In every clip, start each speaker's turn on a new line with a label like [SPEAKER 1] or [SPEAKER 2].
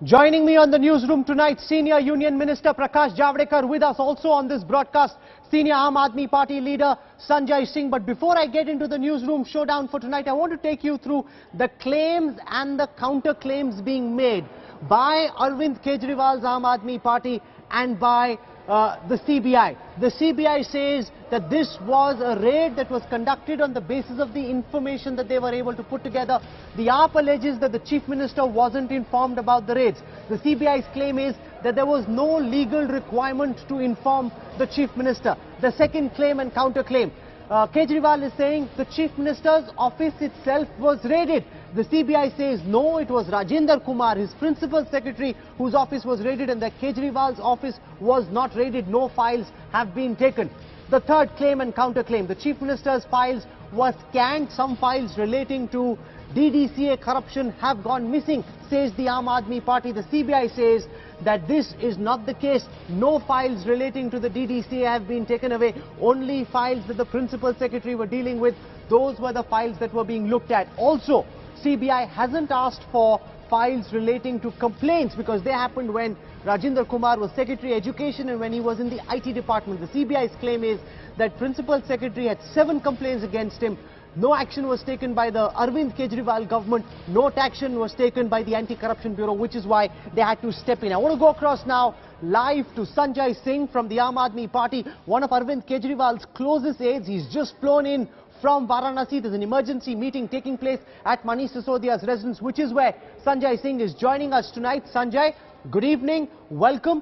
[SPEAKER 1] Joining me on the newsroom tonight, Senior Union Minister Prakash Javadekar, with us also on this broadcast, Senior Aam Aadmi Party leader Sanjay Singh. But before I get into the newsroom showdown for tonight, I want to take you through the claims and the counter-claims being made by Arvind Kejriwal's Aam Aadmi Party and by the CBI. The CBI says that this was a raid that was conducted on the basis of the information that they were able to put together. The AAP alleges that the Chief Minister wasn't informed about the raids. The CBI's claim is that there was no legal requirement to inform the Chief Minister. The second claim and counter-claim. Kejriwal is saying the Chief Minister's office itself was raided. The CBI says no, it was Rajendra Kumar, his principal secretary, whose office was raided, and that Kejriwal's office was not raided. No files have been taken. The third claim and counter-claim. The Chief Minister's files were scanned. Some files relating to DDCA corruption have gone missing, says the Aam Aadmi Party. The CBI says that this is not the case. No files relating to the DDCA have been taken away. Only files that the principal secretary were dealing with, those were the files that were being looked at. Also, CBI hasn't asked for files relating to complaints because they happened when Rajendra Kumar was Secretary Education and when he was in the IT department. The CBI's claim is that Principal Secretary had 7 complaints against him. No action was taken by the Arvind Kejriwal government. No action was taken by the Anti-Corruption Bureau, which is why they had to step in. I want to go across now live to Sanjay Singh from the Aam Aadmi Party, one of Arvind Kejriwal's closest aides. He's just flown in from Varanasi. There's an emergency meeting taking place at Manish Sisodia's residence, which is where Sanjay Singh is joining us tonight. Sanjay, good evening. Welcome.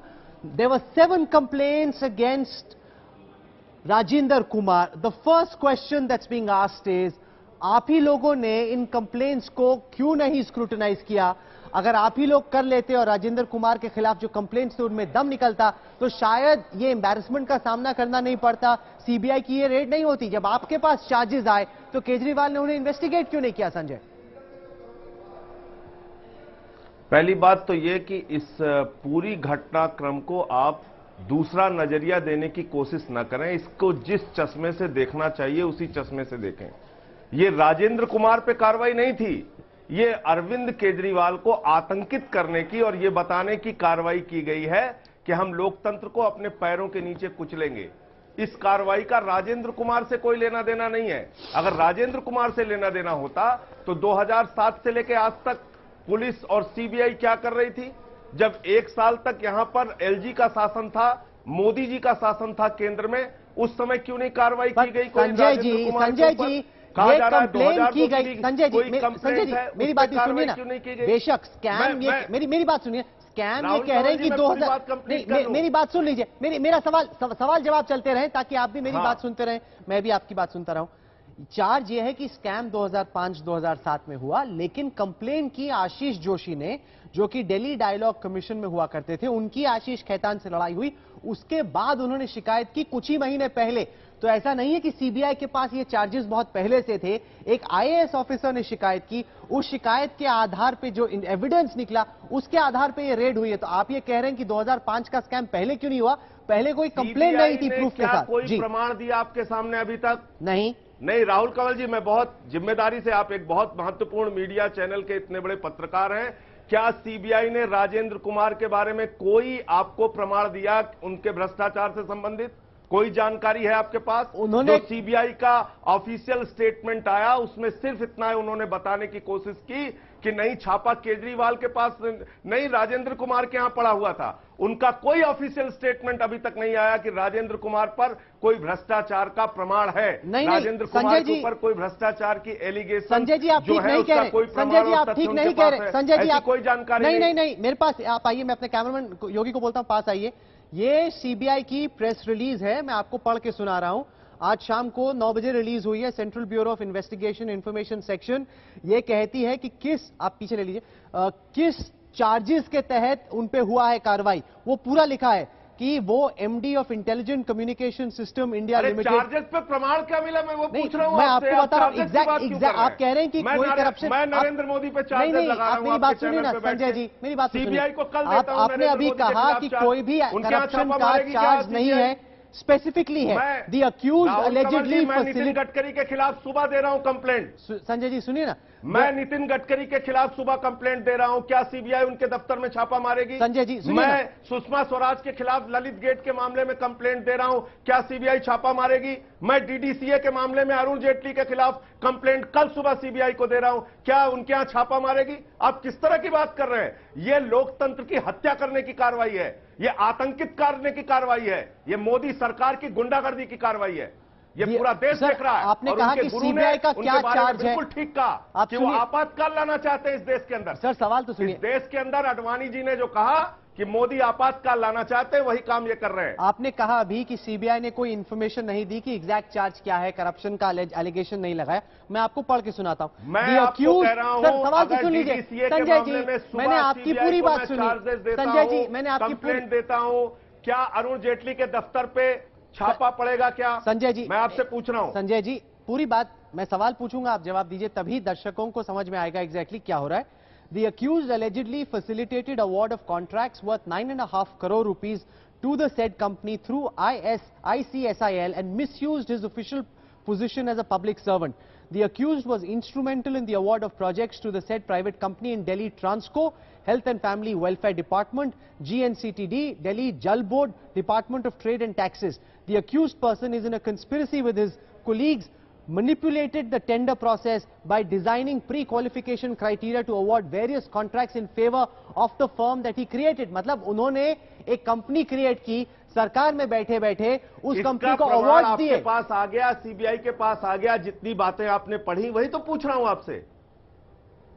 [SPEAKER 1] There were 7 complaints against Rajendra Kumar. The first question that's being asked is, आप ही लोगों ने in complaints को क्यों नहीं scrutinise किया? अगर आप ही लोग कर लेते और राजेंद्र कुमार के खिलाफ जो कंप्लेंट्स थे उनमें दम निकलता तो शायद ये एम्बैरेसमेंट का सामना करना नहीं पड़ता, सीबीआई की ये रेड नहीं होती. जब आपके पास चार्जेस आए तो केजरीवाल ने उन्हें इन्वेस्टिगेट क्यों नहीं किया? संजय,
[SPEAKER 2] पहली बात तो ये कि इस पूरी घटनाक्रम को आप दूसरा नजरिया देने की कोशिश न करें. इसको जिस चश्मे से देखना चाहिए उसी चश्मे से देखें. ये राजेंद्र कुमार पे कार्रवाई नहीं थी, ये अरविंद केजरीवाल को आतंकित करने की और ये बताने की कार्रवाई की गई है कि हम लोकतंत्र को अपने पैरों के नीचे कुचलेंगे. इस कार्रवाई का राजेंद्र कुमार से कोई लेना देना नहीं है. अगर राजेंद्र कुमार से लेना देना होता तो 2007 से लेकर आज तक पुलिस और सीबीआई क्या कर रही थी? जब 1 साल तक यहां पर एलजी का शासन था, मोदी जी का शासन था केंद्र में, उस समय क्यों नहीं कार्रवाई की गई?
[SPEAKER 1] संजय जी, ये कंप्लेन की गई. संजय जी, मेरी बात सुनिए ना. बेशक स्कैम, मेरी बात सुनिए. स्कैम ये कह रहे हैं कि 2000, मेरी बात सुन लीजिए. मेरा सवाल जवाब चलते रहे ताकि आप भी मेरी बात सुनते रहें, मैं भी आपकी बात सुनता रहूं. चार्ज यह है कि स्कैम 2005-2007 में हुआ, लेकिन कंप्लेन की आशीष जोशी ने, जो कि दिल्ली डायलॉग कमीशन में हुआ करते थे, उनकी आशीष खैतान से लड़ाई हुई. उसके बाद उन्होंने शिकायत की कुछ ही महीने पहले. तो ऐसा नहीं है कि सीबीआई के पास ये चार्जेस बहुत पहले से थे. एक आईएएस ऑफिसर ने शिकायत की, उस शिकायत के आधार पे जो एविडेंस निकला उसके आधार पे ये रेड हुई है. तो आप ये कह रहे हैं कि 2005 का स्कैम पहले क्यों नहीं हुआ? पहले कोई कंप्लेन नहीं थी प्रूफ के साथ.
[SPEAKER 2] कोई प्रमाण दिया आपके सामने अभी तक?
[SPEAKER 1] नहीं.
[SPEAKER 2] राहुल कंवल जी, मैं बहुत जिम्मेदारी से, आप एक बहुत महत्वपूर्ण मीडिया चैनल के इतने बड़े पत्रकार हैं, क्या सीबीआई ने राजेंद्र कुमार के बारे में कोई आपको प्रमाण दिया उनके भ्रष्टाचार से संबंधित? कोई जानकारी है आपके पास?
[SPEAKER 1] उन्होंने
[SPEAKER 2] जो सीबीआई का ऑफिशियल स्टेटमेंट आया उसमें सिर्फ इतना है, उन्होंने बताने की कोशिश की कि नहीं, छापा केजरीवाल के पास नहीं, राजेंद्र कुमार के यहां पड़ा हुआ था. उनका कोई ऑफिशियल स्टेटमेंट अभी तक नहीं आया कि राजेंद्र कुमार पर कोई भ्रष्टाचार का प्रमाण है.
[SPEAKER 1] राजेंद्र
[SPEAKER 2] कुमार के ऊपर कोई भ्रष्टाचार की एलिगेशन,
[SPEAKER 1] संजय जी आप ठीक नहीं कह रहे. संजय जी आप ठीक नहीं कह रहे. संजय जी आप,
[SPEAKER 2] कोई जानकारी
[SPEAKER 1] नहीं, मेरे पास आप आइए, मैं अपने कैमरामैन योगी को बोलता हूं पास आइए. ये सीबीआई की प्रेस रिलीज है, मैं आपको पढ़ के सुना रहा हूं. आज शाम को 9 बजे रिलीज हुई है. Central bureau of investigation information section ये कहती है कि किस, आप पीछे ले लीजिए, किस चार्जेस के तहत उन पे हुआ है कार्रवाई. वो पूरा लिखा है कि वो MD of intelligent communication system India limited.
[SPEAKER 2] Charges पे प्रमाण क्या मिला? मैं वो पूछ रहा हूं.
[SPEAKER 1] मैं आपको बता रहा हूं एग्जैक्ट. आप कह रहे हैं कि कोई करप्शन.
[SPEAKER 2] मैं नरेंद्र मोदी पे चार्जेस लगा रहा हूं.
[SPEAKER 1] मेरी बात सुनिए ना संजय जी, मेरी बात सुनिए.
[SPEAKER 2] सीबीआई को कल देता हूं.
[SPEAKER 1] आपने अभी कहा कि कोई भी करप्शन का चार्ज नहीं है, स्पेसिफिकली है. The accused allegedly
[SPEAKER 2] Nitin Gadkari के खिलाफ सुबह दे रहा हूं कंप्लेंट.
[SPEAKER 1] संजय जी सुनिए ना,
[SPEAKER 2] मैं नितिन गडकरी के खिलाफ सुबह कंप्लेंट दे रहा हूं, क्या सीबीआई उनके दफ्तर में छापा मारेगी?
[SPEAKER 1] संजय जी सुनिए
[SPEAKER 2] मैं सुषमा स्वराज के खिलाफ ललित गेट के मामले में कंप्लेंट दे रहा हूं, क्या सीबीआई छापा मारेगी? मैं डीडीसीए के मामले में अरुण जेटली के खिलाफ कंप्लेंट कल सुबह सीबीआई को दे रहा हूं, क्या उनके यहां छापा मारेगी? आप किस तरह की बात कर रहे हैं? यह लोकतंत्र की हत्या करने की कार्रवाई है, यह आतंकित करने की कार्रवाई है, यह मोदी सरकार की गुंडागर्दी की कार्रवाई है। ये पूरा देश देख रहा है।
[SPEAKER 1] आपने कहा कि सीबीआई का क्या चार्ज है?
[SPEAKER 2] बिल्कुल ठीक कहा कि वो आपातकाल लाना चाहते हैं इस देश के अंदर।
[SPEAKER 1] सर सवाल तो सुनिए।
[SPEAKER 2] इस देश के अंदर अडवाणी जी ने जो कहा कि मोदी आपातकाल लाना चाहते हैं, वही काम ये कर रहे हैं।
[SPEAKER 1] आपने कहा अभी कि सीबीआई ने कोई इंफॉर्मेशन नहीं दी कि एग्जैक्ट चार्ज क्या है, करप्शन का एलिगेशन नहीं लगाया। मैं आपको पढ़ के सुनाता हूं।
[SPEAKER 2] मैं आपको कह रहा हूं,
[SPEAKER 1] सर सवाल तो
[SPEAKER 2] अगर
[SPEAKER 1] सुन लीजिए
[SPEAKER 2] DDCA के
[SPEAKER 1] संजय
[SPEAKER 2] मामले में
[SPEAKER 1] जी, मैंने आपकी पूरी बात सुनी। संजय जी, मैंने आपकी
[SPEAKER 2] कंप्लेंट देता हूं, क्या अरुण जेटली के दफ्तर पे छापा पड़ेगा क्या?
[SPEAKER 1] संजय जी,
[SPEAKER 2] मैं आपसे पूछ रहा हूं।
[SPEAKER 1] संजय जी पूरी बात, मैं सवाल पूछूंगा, आप जवाब दीजिए, तभी दर्शकों को समझ में आएगा एग्जैक्टली क्या हो रहा है। The accused allegedly facilitated award of contracts worth 9.5 crore rupees to the said company through ICSIL and misused his official position as a public servant. The accused was instrumental in the award of projects to the said private company in Delhi Transco, Health and Family Welfare Department, GNCTD, Delhi Jal Board, Department of Trade and Taxes. The accused person is in a conspiracy with his colleagues, manipulated the tender process by designing pre-qualification criteria to award various contracts in favor of the firm that he created. मतलब उन्होंने एक company create की, सरकार में बैठे बैठे उस company को अवार्ड दिए।
[SPEAKER 2] आपके पास आ गया, सीबीआई के पास आ गया, जितनी बातें आपने पढ़ी वही तो पूछ रहा हूं आपसे,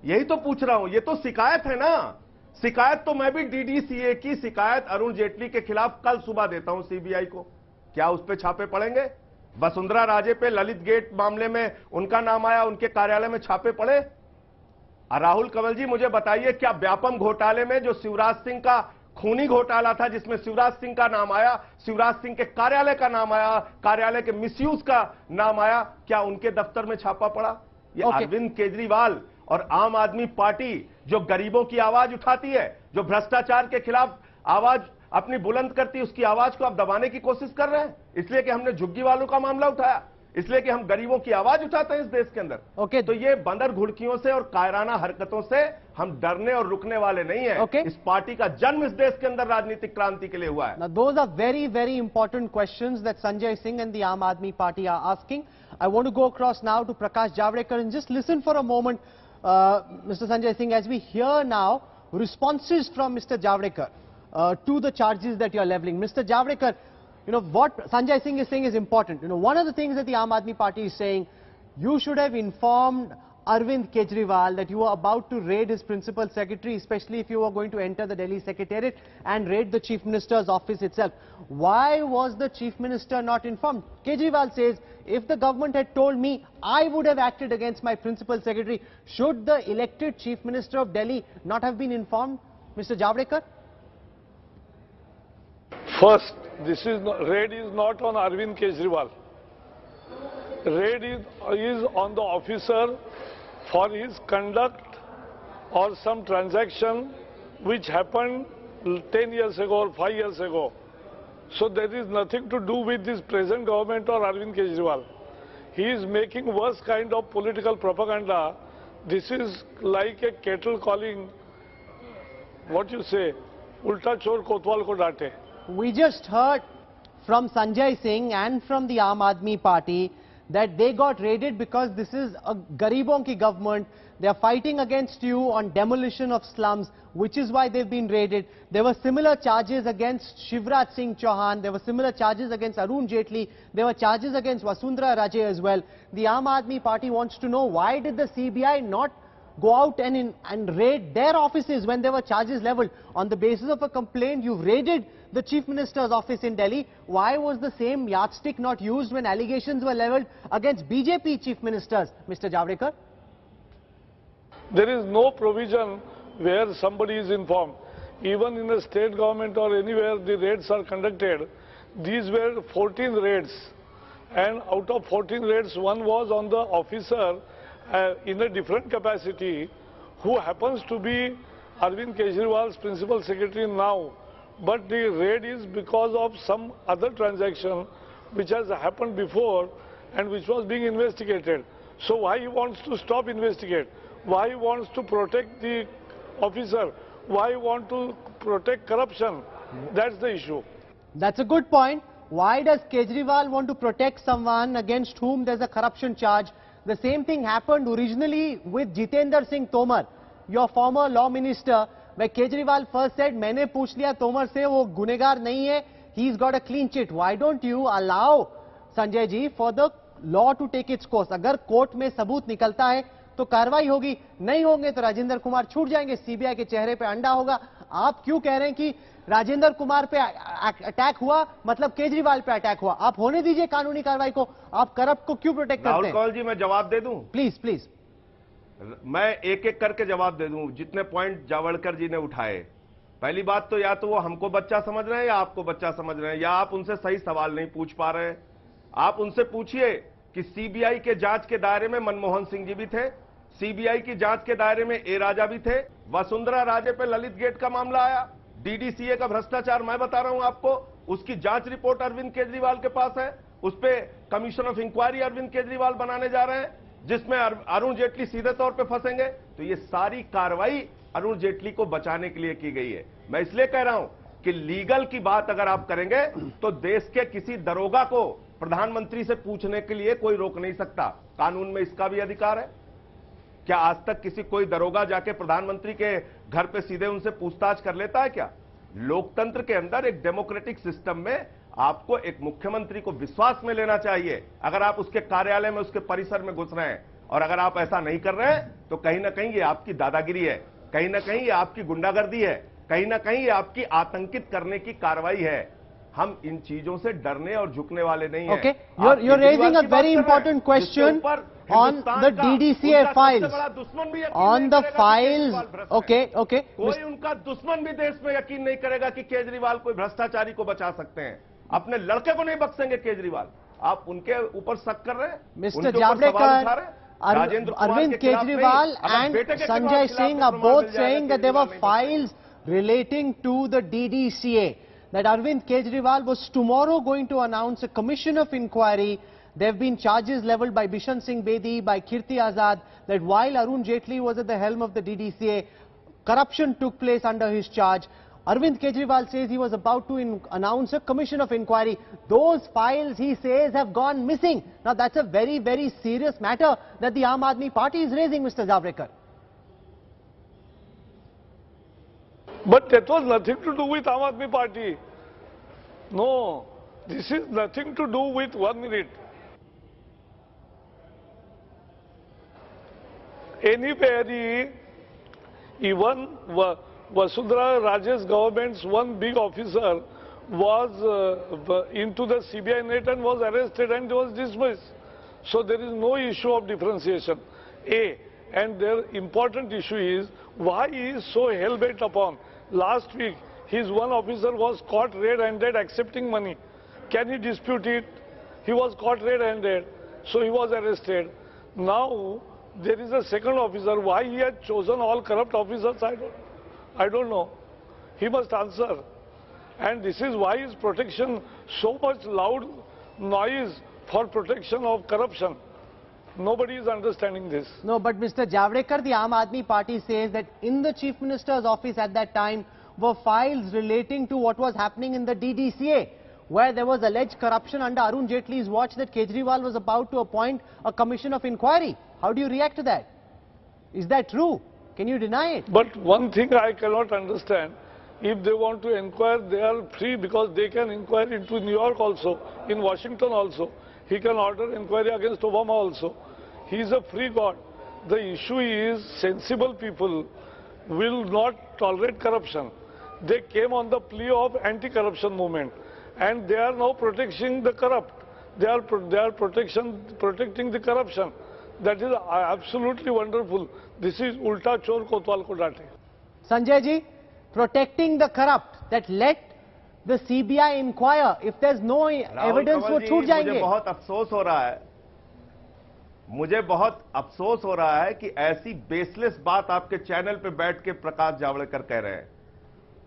[SPEAKER 2] यही तो पूछ रहा हूं। ये तो शिकायत है ना, शिकायत तो मैं भी डीडीसीए की शिकायत अरुण जेटली के खिलाफ कल सुबह देता हूं सीबीआई को। क्या उस पर छापे पड़ेंगे? वसुंधरा राजे पे ललित गेट मामले में उनका नाम आया, उनके कार्यालय में छापे पड़े? राहुल कंवल जी मुझे बताइए, क्या व्यापम घोटाले में जो शिवराज सिंह का खूनी घोटाला था, जिसमें शिवराज सिंह का नाम आया, शिवराज सिंह के कार्यालय का नाम आया, कार्यालय के मिसयूज का नाम आया, क्या उनके दफ्तर में छापा पड़ा? ये अरविंद केजरीवाल और आम आदमी पार्टी जो गरीबों की आवाज उठाती है, जो भ्रष्टाचार के खिलाफ आवाज अपनी बुलंद करती है, उसकी आवाज को आप दबाने की कोशिश कर रहे हैं। इसलिए कि हमने झुग्गी वालों का मामला उठाया, इसलिए कि हम गरीबों की आवाज उठाते हैं इस देश के अंदर। तो ये बंदर घुड़कियों से और कायराना हरकतों से हम डरने और रुकने वाले नहीं हैं। इस पार्टी का जन्म इस देश के अंदर राजनीतिक क्रांति के लिए हुआ है।
[SPEAKER 1] Now, those are very, very important questions that Sanjay Singh and the Aam Aadmi Party are asking. I want to go across now to Prakash Javadekar and just listen for a moment, Mr. Sanjay Singh, as we hear now responses from Mr. Javadekar to the charges that you are leveling. Mr. Javadekar, you know, what Sanjay Singh is saying is important. You know, one of the things that the Aam Aadmi Party is saying, you should have informed Arvind Kejriwal that you were about to raid his principal secretary, especially if you were going to enter the Delhi Secretariat and raid the Chief Minister's office itself. Why was the Chief Minister not informed? Kejriwal says, if the government had told me, I would have acted against my principal secretary. Should the elected Chief Minister of Delhi not have been informed, Mr. Javadekar?
[SPEAKER 3] First, raid is not on Arvind Kejriwal. Raid is on the officer for his conduct or some transaction which happened 10 years ago or 5 years ago. So there is nothing to do with this present government or Arvind Kejriwal. He is making worse kind of political propaganda. This is like a kettle calling, what you say, ulta chor kotwal ko daate.
[SPEAKER 1] We just heard from Sanjay Singh and from the Aam Aadmi Party that they got raided because this is a garibon ki government. They are fighting against you on demolition of slums, which is why they've been raided. There were similar charges against Shivraj Singh Chauhan. There were similar charges against Arun Jaitley. There were charges against Vasundhara Raje as well. The Aam Aadmi Party wants to know, why did the CBI not go out and raid their offices when there were charges leveled? On the basis of a complaint, you've raided the Chief Minister's office in Delhi. Why was the same yardstick not used when allegations were leveled against BJP Chief Ministers, Mr. Javadekar?
[SPEAKER 3] There is no provision where somebody is informed. Even in the state government or anywhere the raids are conducted, these were 14 raids. And out of 14 raids, one was on the officer in a different capacity, who happens to be Arvind Kejriwal's principal secretary now. But the raid is because of some other transaction which has happened before and which was being investigated. So why he wants to stop investigate? Why he wants to protect the officer? Why he want to protect corruption? That's the issue.
[SPEAKER 1] That's a good point. Why does Kejriwal want to protect someone against whom there's a corruption charge? The same thing happened originally with Jitendra Singh Tomar, your former law minister, where Kejriwal first said, मैंने पूछ लिया तोमर से, वो गुनेगार नहीं है, he's got a clean chit. Why don't you allow, Sanjay ji, for the law to take its course? अगर court में सबूत निकलता है तो कार्रवाई होगी, नहीं होंगे तो राजेंद्र कुमार छूट जाएंगे, सीबीआई के चेहरे पे अंडा होगा. आप क्यों कह रहे हैं कि राजेंद्र कुमार पे अटैक हुआ मतलब केजरीवाल पे अटैक हुआ? आप होने दीजिए कानूनी कार्रवाई को, आप करप्ट को क्यों प्रोटेक्ट करते हैं?
[SPEAKER 2] राहुल कौल जी, मैं जवाब दे दूं?
[SPEAKER 1] Please please.
[SPEAKER 2] मैं एक एक करके जवाब दे दूं जितने पॉइंट जावड़कर जी ने उठाए. पहली बात तो या तो वो हमको बच्चा समझ रहे हैं या आपको बच्चा समझ रहे हैं, या आप उनसे सही सवाल नहीं पूछ पा रहे हैं. आप उनसे पूछिए कि सीबीआई के जांच के दायरे में मनमोहन सिंह जी भी थे, सीबीआई की जांच के दायरे में ए राजा भी थे, वसुंधरा राजे पे ललित गेट का मामला आया, डीडीसीए का भ्रष्टाचार मैं बता रहा हूं आपको, उसकी जांच रिपोर्ट अरविंद केजरीवाल के पास है, उस पे commission of inquiry Arvind Kejriwal बनाने जा रहे हैं, जिसमें अरुण जेटली सीधे तौर पे फंसेंगे. तो ये सारी कार्रवाई अरुण जेटली को बचाने के लिए की गई है. मैं इसलिए कह रहा हूं कि लीगल की बात अगर आप करेंगे तो देश के किसी दरोगा को प्रधानमंत्री से पूछने के लिए कोई रोक नहीं सकता. कानून में इसका भी अधिकार है. क्या आज तक किसी कोई दरोगा जाके प्रधानमंत्री के घर पे सीधे उनसे पूछताछ कर लेता है क्या? लोकतंत्र के अंदर, एक डेमोक्रेटिक सिस्टम में आपको एक मुख्यमंत्री को विश्वास में लेना चाहिए. अगर आप उसके कार्यालय में, उसके परिसर में घुस रहे हैं और अगर आप ऐसा नहीं कर रहे हैं तो कहीं ना कहीं ये आपकी दादागिरी है, कहीं ना कहीं ये आपकी गुंडागर्दी है, कहीं ना कहीं ये आपकी आतंकित करने की कार्रवाई है. हम इन चीजों से डरने और झुकने वाले नहीं हैं.
[SPEAKER 1] Okay, you're raising a very important question on the DDCA files. On the files, okay.
[SPEAKER 2] कोई उनका दुश्मन भी देश में यकीन नहीं करेगा कि केजरीवाल कोई भ्रष्टाचारी को बचा सकते हैं. अपने लड़के को नहीं बख्शेंगे केजरीवाल. आप उनके ऊपर शक कर रहे हैं,
[SPEAKER 1] Mr. Javadekar, Arvind Kejriwal and Sanjay Singh are both saying that there were files relating to the DDCA. That Arvind Kejriwal was tomorrow going to announce a commission of inquiry. There have been charges leveled by Bishan Singh Bedi, by Kirti Azad, that while Arun Jaitley was at the helm of the DDCA, corruption took place under his charge. Arvind Kejriwal says he was about to announce a commission of inquiry. Those files, he says, have gone missing. Now that's a very, very serious matter that the Aam Aadmi Party is raising, Mr. Javadekar.
[SPEAKER 3] But that was nothing to do with Aam Aadmi Party. No, this is nothing to do with 1 minute. Anybody, even Vasundhara Raje's government's one big officer was into the CBI net and was arrested and was dismissed. So there is no issue of differentiation. And the important issue is why he is so hell-bent upon. Last week, his one officer was caught red-handed accepting money. Can he dispute it? He was caught red-handed, so he was arrested. Now, there is a second officer. Why he had chosen all corrupt officers, I don't know. He must answer. And this is why is protection so much loud noise for protection of corruption. Nobody is understanding this.
[SPEAKER 1] No, but Mr. Javadekar, the Aam Aadmi Party says that in the Chief Minister's office at that time were files relating to what was happening in the DDCA, where there was alleged corruption under Arun Jaitley's watch, that Kejriwal was about to appoint a commission of inquiry. How do you react to that? Is that true? Can you deny it?
[SPEAKER 3] But one thing I cannot understand, if they want to inquire, they are free, because they can inquire into New York also, in Washington also. He can order inquiry against Obama also. He is a free God. The issue is sensible people will not tolerate corruption. They came on the plea of anti-corruption movement, and they are now protecting the corrupt. They are protecting the corruption. That is absolutely wonderful. This is ulta chor kotwal ko date.
[SPEAKER 1] Sanjay ji, protecting the corrupt, that let the CBI inquire. If there's no evidence, वो छूट जाएंगे.
[SPEAKER 2] मुझे बहुत अफसोस हो रहा है. मुझे बहुत अफसोस हो रहा है कि ऐसी बेसलेस बात आपके चैनल पे बैठ के प्रकाश जावड़ेकर कह रहे हैं.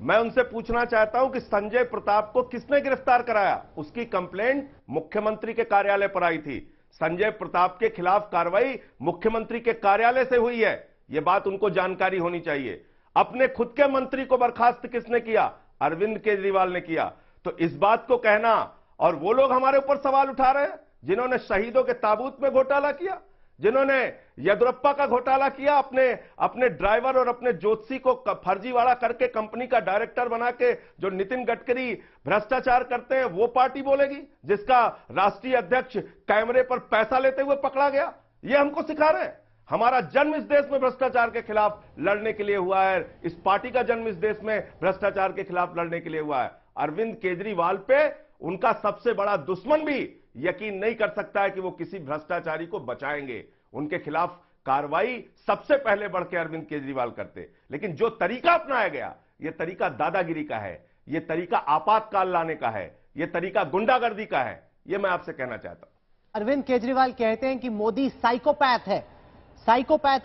[SPEAKER 2] मैं उनसे पूछना चाहता हूं कि संजय प्रताप को किसने गिरफ्तार कराया? उसकी कंप्लेंट मुख्यमंत्री के कार्यालय पर आई थी. संजय प्रताप के खिलाफ कार्रवाई मुख्यमंत्री के कार्यालय से हुई है. यह बात उनको जानकारी होनी चाहिए। अपने खुद के मंत्री को बर्खास्त किसने किया? अरविंद केजरीवाल ने किया। तो इस बात को कहना, और वो लोग हमारे ऊपर सवाल उठा रहे हैं जिन्होंने शहीदों के ताबूत में घोटाला किया, जिन्होंने येदियुरप्पा का घोटाला किया, अपने ड्राइवर और अपने ज्योतिषी को फर्जीवाड़ा करके कंपनी का डायरेक्टर बना के जो नितिन गडकरी भ्रष्टाचार करते हैं, वो पार्टी बोलेगी जिसका राष्ट्रीय अध्यक्ष कैमरे पर पैसा लेते हुए पकड़ा गया? ये हमको सिखा रहे हैं। हमारा जन्म इस देश में भ्रष्टाचार के खिलाफ लड़ने के लिए हुआ है, इस पार्टी का जन्म इस देश में भ्रष्टाचार के खिलाफ लड़ने के लिए हुआ है। अरविंद केजरीवाल पे उनका सबसे बड़ा दुश्मन भी यकीन नहीं कर सकता है कि वो किसी भ्रष्टाचारी को बचाएंगे। उनके खिलाफ कार्रवाई सबसे पहले बढ़ के अरविंद केजरीवाल करते। लेकिन जो तरीका अपनाया गया, यह तरीका दादागिरी का है, यह तरीका आपातकाल लाने का है, यह तरीका गुंडागर्दी का है। यह मैं आपसे कहना चाहता हूं।
[SPEAKER 1] अरविंद केजरीवाल कहते हैं कि मोदी साइकोपैथ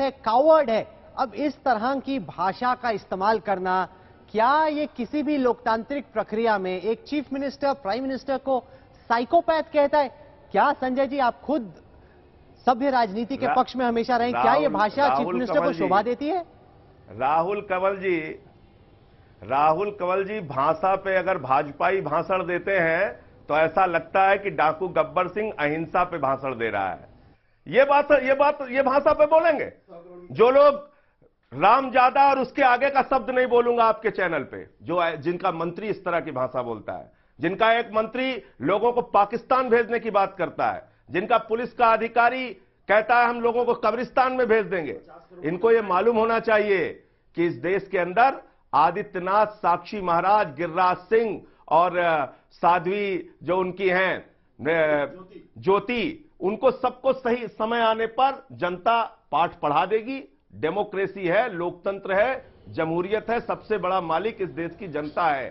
[SPEAKER 1] है, कावर्ड है। अब इस तरह की भाषा का इस्तेमाल करना, क्या ये किसी भी लोकतांत्रिक प्रक्रिया में एक चीफ मिनिस्टर, प्राइम मिनिस्टर को साइकोपैथ कहता है? क्या संजय जी, आप खुद सभ्य राजनीति के पक्ष में हमेशा रहे, क्या ये भाषा चीफ मिनिस्टर को शोभा देती है?
[SPEAKER 2] राहुल कंवल जी भाषा पे अगर भाजपाई भाषण देते हैं तो ऐसा लगता है कि डाकू गब्बर सिंह अहिंसा पे भाषण दे रहा है। ये भाषा पे बोलेंगे जो लोग रामजादा और उसके आगे का शब्द नहीं बोलूंगा आपके चैनल पे, जिनका मंत्री इस तरह की भाषा बोलता है, जिनका एक मंत्री लोगों को पाकिस्तान भेजने की बात करता है, जिनका पुलिस का अधिकारी कहता है हम लोगों को कब्रिस्तान में भेज देंगे। इनको यह मालूम होना चाहिए कि इस देश के अंदर आदित्यनाथ, साक्षी महाराज, गिरिराज सिंह और साध्वी जो उनकी हैं ज्योति, उनको सबको सही समय आने पर जनता पाठ पढ़ा देगी। डेमोक्रेसी है, लोकतंत्र है, जमहूरियत है, सबसे बड़ा मालिक इस देश की जनता है।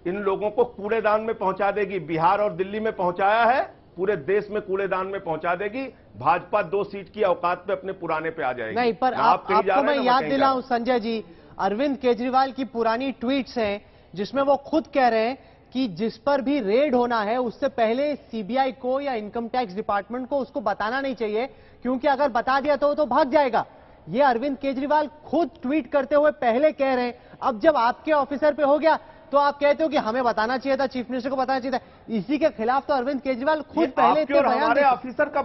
[SPEAKER 2] इन लोगों को कूड़ेदान में पहुंचा देगी। बिहार और दिल्ली में पहुंचाया है, पूरे देश में कूड़ेदान में पहुंचा देगी। भाजपा 2 सीट की औकात पे अपने पुराने पे आ जाएगी।
[SPEAKER 1] नहीं, पर आपको मैं याद दिलाऊं संजय जी, अरविंद केजरीवाल की पुरानी ट्वीट्स हैं जिसमें वो खुद कह रहे हैं कि जिस पर भी रेड होना है उससे पहले सीबीआई को या इनकम टैक्स डिपार्टमेंट को उसको बताना नहीं चाहिए, क्योंकि अगर बता दिया तो भाग जाएगा। ये अरविंद केजरीवाल खुद ट्वीट करते हुए पहले कह रहे हैं। अब जब आपके ऑफिसर पे हो गया तो आप कहते हो कि हमें बताना चाहिए था, चीफ मिनिस्टर को बताना चाहिए था। इसी के खिलाफ तो अरविंद केजरीवाल खुद पहले
[SPEAKER 2] हमारे ऑफिसर का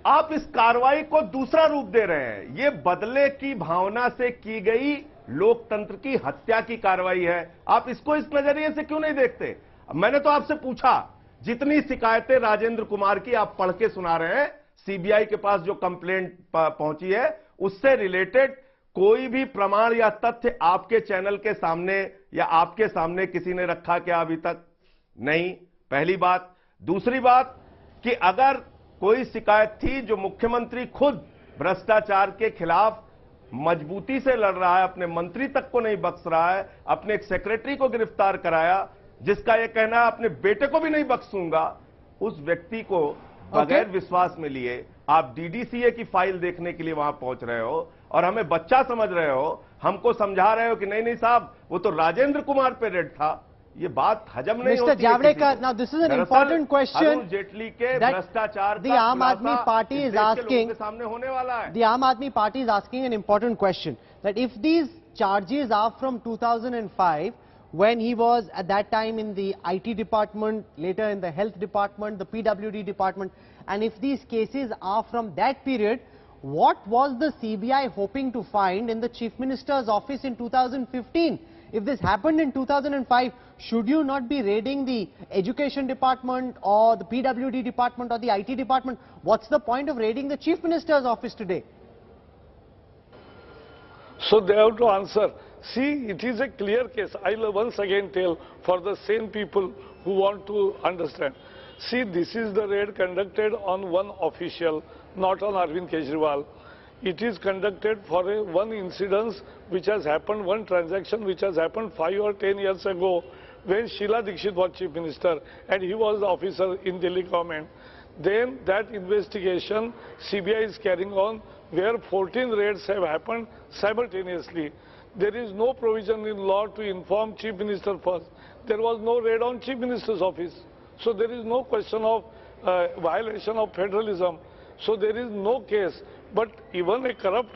[SPEAKER 2] आप इस कार्रवाई को दूसरा रूप दे रहे हैं। ये बदले की भावना से की गई लोकतंत्र की हत्या की कार्रवाई है। आप इसको इस नजरिए से क्यों नहीं देखते? मैंने तो आपसे पूछा, जितनी शिकायतें राजेंद्र कुमार की आप पढ़ के सुना रहे हैं, सीबीआई के पास जो कंप्लेंट पहुंची है, उससे रिलेटेड कोई भी प्रमाण या तथ्य आपके चैनल के सामने या आपके सामने किसी ने रखा क्या अभी तक? नहीं, पहली बात। दूसरी बात कि अगर कोई शिकायत थी जो मुख्यमंत्री खुद भ्रष्टाचार के खिलाफ मजबूती से लड़ रहा है, अपने मंत्री तक को नहीं बख्श रहा है, अपने एक सेक्रेटरी को गिरफ्तार कराया जिसका यह कहना है अपने बेटे को भी नहीं बख्शूंगा, उस व्यक्ति को बगैर विश्वास में लिए आप डीडीसीए की फाइल देखने के लिए वहां पहुंच रहे हो और हमें बच्चा समझ रहे हो, हमको समझा रहे हो कि नहीं साहब वो तो राजेंद्र कुमार पे रेड था। ये बात हजम नहीं होती।
[SPEAKER 1] Mr. Javadekar, now this is an important question.
[SPEAKER 2] Arun Jaitley के भ्रष्टाचार
[SPEAKER 1] the Aam Aadmi Party is asking,
[SPEAKER 2] सामने होने वाला है।
[SPEAKER 1] The Aam Aadmi Party is asking an important question, that if these charges are from 2005, when he was at that time in the IT department, later in the health department, the PWD department, and if these cases are from that period, what was the CBI hoping to find in the Chief Minister's office in 2015? If this happened in 2005, should you not be raiding the education department or the PWD department or the IT department? What's the point of raiding the Chief Minister's office today?
[SPEAKER 3] So they have to answer. See, it is a clear case. I'll once again tell for the same people who want to understand. See, this is the raid conducted on one official, not on Arvind Kejriwal. It is conducted for one incident which has happened, one transaction which has happened 5 or 10 years ago when Sheila Dikshit was Chief Minister and he was the officer in Delhi government. Then that investigation CBI is carrying on where 14 raids have happened simultaneously. There is no provision in law to inform Chief Minister first. There was no raid on Chief Minister's office. So there is no question of violation of federalism. So there is no case But even a corrupt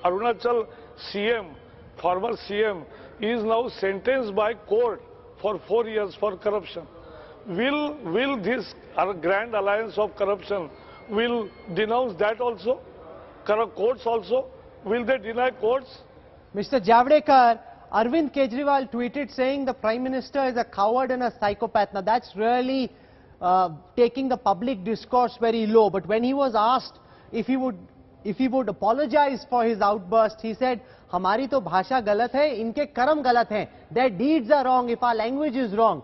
[SPEAKER 3] Arunachal CM, former CM, is now sentenced by court for 4 years for corruption. Will this grand alliance of corruption will denounce that also? Courts also? Will they deny courts?
[SPEAKER 1] Mr. Javadekar, Arvind Kejriwal tweeted saying the Prime Minister is a coward and a psychopath. Now that's really taking the public discourse very low. But when he was asked if he would apologize for his outburst, he said, "Hamari to bhasha galat hai, inke karam galat hai. Their deeds are wrong if our language is wrong."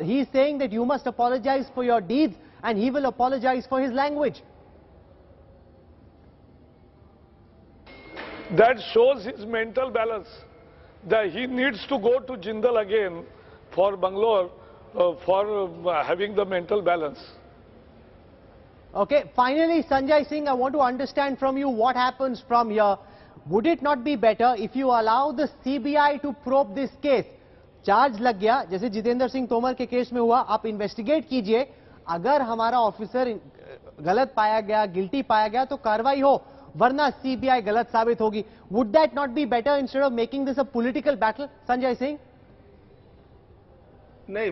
[SPEAKER 1] He is saying that you must apologize for your deeds and he will apologize for his language.
[SPEAKER 3] That shows his mental balance. That he needs to go to Jindal again for Bangalore for having the mental balance.
[SPEAKER 1] Okay, finally, Sanjay Singh, I want to understand from you what happens from here. Would it not be better if you allow the CBI to probe this case? Charge लग गया, जैसे जितेंद्र सिंह तोमर के case में हुआ, आप investigate कीजिए, अगर हमारा ऑफिसर गलत पाया गया, गिल्टी पाया गया तो कार्रवाई हो, वरना सीबीआई गलत साबित होगी. Would that not be better instead of making this a political battle? Sanjay Singh.
[SPEAKER 2] नहीं,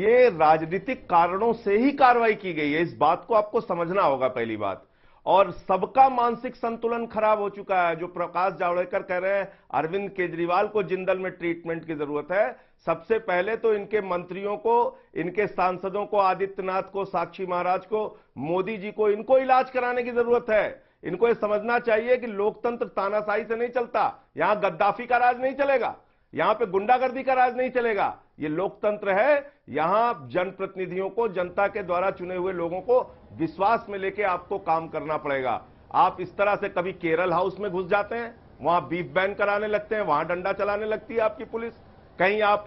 [SPEAKER 2] ये राजनीतिक कारणों से ही कार्रवाई की गई है, इस बात को आपको समझना होगा पहली बात. और सबका मानसिक संतुलन खराब हो चुका है. जो प्रकाश जावड़ेकर कह रहे हैं अरविंद केजरीवाल को जिंदल में ट्रीटमेंट की जरूरत है, सबसे पहले तो इनके मंत्रियों को, इनके सांसदों को, आदित्यनाथ को, साक्षी महाराज को, मोदी जी को, इनको इलाज कराने की जरूरत है. इनको यह समझना चाहिए कि लोकतंत्र तानाशाही से नहीं चलता. यहां गद्दाफी का राज नहीं चलेगा, यहां पे गुंडागर्दी का राज नहीं चलेगा. ये लोकतंत्र है. यहां जनप्रतिनिधियों को, जनता के द्वारा चुने हुए लोगों को विश्वास में लेके आपको काम करना पड़ेगा. आप इस तरह से कभी केरल हाउस में घुस जाते हैं, वहां बीफ बैन कराने लगते हैं, वहां डंडा चलाने लगती है आपकी पुलिस. कहीं आप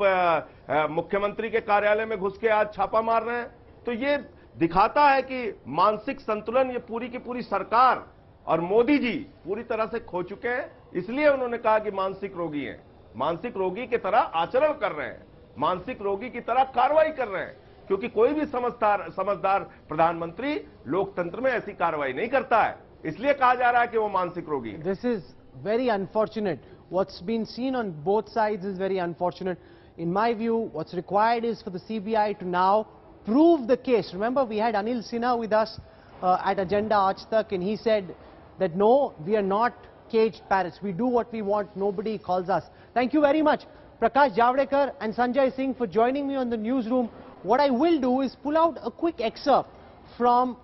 [SPEAKER 2] मुख्यमंत्री के कार्यालय में घुस के आज छापा मार रहे हैं. तो ये दिखाता है कि मानसिक संतुलन ये पूरी की पूरी सरकार और मोदी जी पूरी तरह से खो चुके हैं. इसलिए उन्होंने कहा कि मानसिक रोगी हैं. मानसिक रोगी की तरह आचरण कर रहे हैं, मानसिक रोगी की तरह कार्रवाई कर रहे हैं, क्योंकि कोई भी समझदार प्रधानमंत्री लोकतंत्र में ऐसी कार्रवाई नहीं करता है. इसलिए कहा जा रहा है कि वो मानसिक रोगी है.
[SPEAKER 1] This is very unfortunate. What's been seen on both sides is very unfortunate. In my view, what's required is for the CBI to now prove the case. Remember, we had Anil Sinha with us at Agenda Aaj Tak, and he said that no, we are not caged parrots. We do what we want. Nobody calls us. Thank you very much, Prakash Javadekar and Sanjay Singh, for joining me on the newsroom. What I will do is pull out a quick excerpt from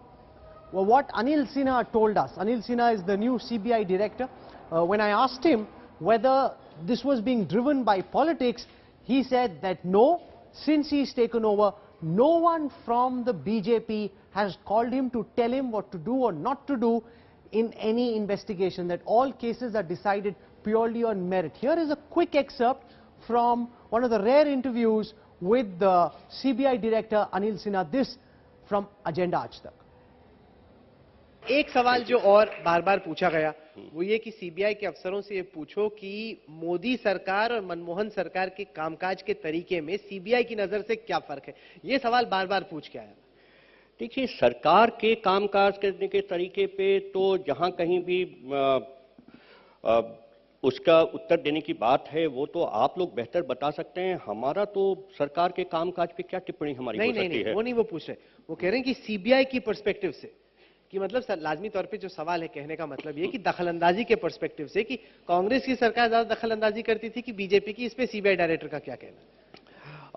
[SPEAKER 1] what Anil Sinha told us. Anil Sinha is the new CBI director. When I asked him whether this was being driven by politics, he said that no, since he's taken over, no one from the BJP has called him to tell him what to do or not to do in any investigation, that all cases are decided purely on merit. Here is a quick excerpt from one of the rare interviews with the CBI director Anil Sinha, this from Agenda Aaj Tak.
[SPEAKER 4] एक सवाल जो और बार बार पूछा गया वो ये कि CBI के अफसरों से ये पूछो कि मोदी सरकार और मनमोहन सरकार के कामकाज के तरीके में सीबीआई की नजर से क्या फर्क है. ये सवाल बार बार पूछ के आया.
[SPEAKER 5] देखिए, सरकार के कामकाज करने के तरीके पे तो जहां कहीं भी उसका उत्तर देने की बात है वो तो आप लोग बेहतर बता सकते हैं. हमारा तो सरकार के कामकाज पे क्या टिप्पणी हमारी हो सकती है?
[SPEAKER 4] वो नहीं, वो पूछ रहे, वो कह रहे हैं कि सीबीआई की पर्सपेक्टिव से, कि मतलब लाजमी तौर पे जो सवाल है कहने का मतलब ये कि दखलंदाजी के पर्सपेक्टिव से, कि कांग्रेस की सरकार ज्यादा दखलंदाजी करती थी कि बीजेपी की, इस पे सीबीआई डायरेक्टर का क्या कहना है?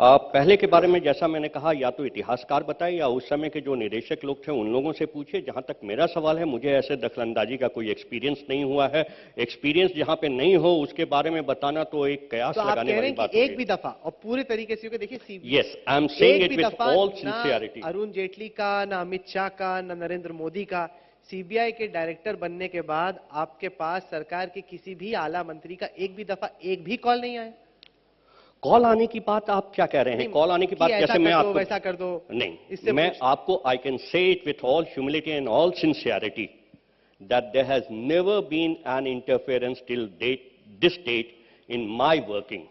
[SPEAKER 5] पहले के बारे में जैसा मैंने कहा, या तो इतिहासकार बताए या उस समय के जो निदेशक लोग थे उन लोगों से पूछे. जहां तक मेरा सवाल है, मुझे ऐसे दखलंदाजी का कोई एक्सपीरियंस नहीं हुआ है. एक्सपीरियंस जहां पे नहीं हो उसके बारे में बताना तो एक कयास लगाने वाली बात है.
[SPEAKER 4] एक भी दफा और पूरे तरीके से देखिए,
[SPEAKER 5] yes, I am saying it with all sincerity.
[SPEAKER 4] Arun Jaitley का, ना अमित शाह का, ना नरेंद्र मोदी का, सीबीआई के डायरेक्टर बनने के बाद आपके पास सरकार के किसी भी आला मंत्री का एक भी दफा एक भी कॉल नहीं आया?
[SPEAKER 5] कॉल आने की बात आप क्या कह रहे हैं? कॉल आने की बात जैसे मैं आपको,
[SPEAKER 4] वैसा कर दो,
[SPEAKER 5] नहीं, मैं आपको, I can say it with all humility and all sincerity that there has never been an interference till this date in my working.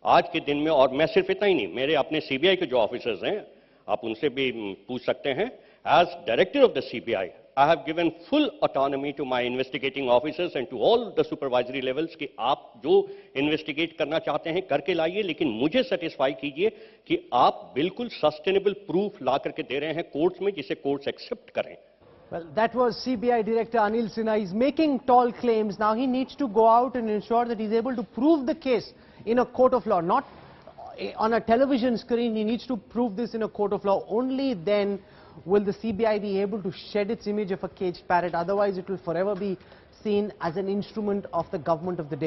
[SPEAKER 5] आज के दिन में, और मैं सिर्फ इतना ही नहीं, मेरे अपने सीबीआई के जो ऑफिसर्स हैं आप उनसे भी पूछ सकते हैं, as director of the CBI I have given full autonomy to my investigating officers and to all the supervisory levels कि आप जो investigate करना चाहते हैं करके लाइए, लेकिन मुझे satisfy कीजिए कि आप बिल्कुल sustainable proof ला करके दे रहे हैं courts में, जिसे courts accept करें.
[SPEAKER 1] Well, that was CBI Director Anil Sinha. He's making tall claims. Now he needs to go out and ensure that he's able to prove the case in a court of law, not on a television screen. He needs to prove this in a court of law. Only then will the CBI be able to shed its image of a caged parrot. Otherwise, it will forever be seen as an instrument of the government of the day.